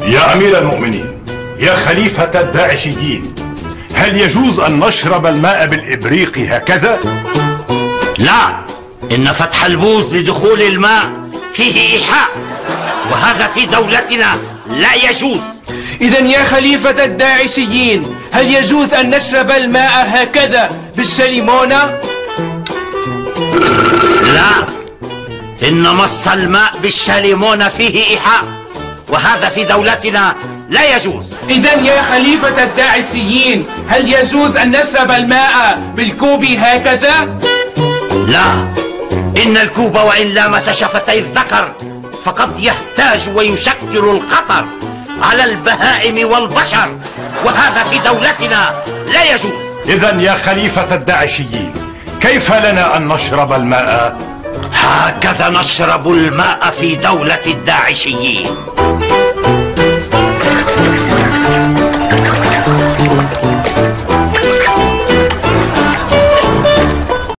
يا أمير المؤمنين، يا خليفة الداعشيين، هل يجوز أن نشرب الماء بالإبريق هكذا؟ لا، إن فتح البوز لدخول الماء فيه إيحاء، وهذا في دولتنا لا يجوز. إذن يا خليفة الداعشيين، هل يجوز أن نشرب الماء هكذا بالشليمونة؟ لا، إن مص الماء بالشليمونة فيه إيحاء، وهذا في دولتنا لا يجوز. إذن يا خليفة الداعشيين، هل يجوز أن نشرب الماء بالكوب هكذا؟ لا، إن الكوب وإن لامس شفتي الذكر فقد يهتاج ويشكل الخطر على البهائم والبشر، وهذا في دولتنا لا يجوز. إذن يا خليفة الداعشيين، كيف لنا أن نشرب الماء؟ هكذا نشرب الماء في دولة الداعشيين.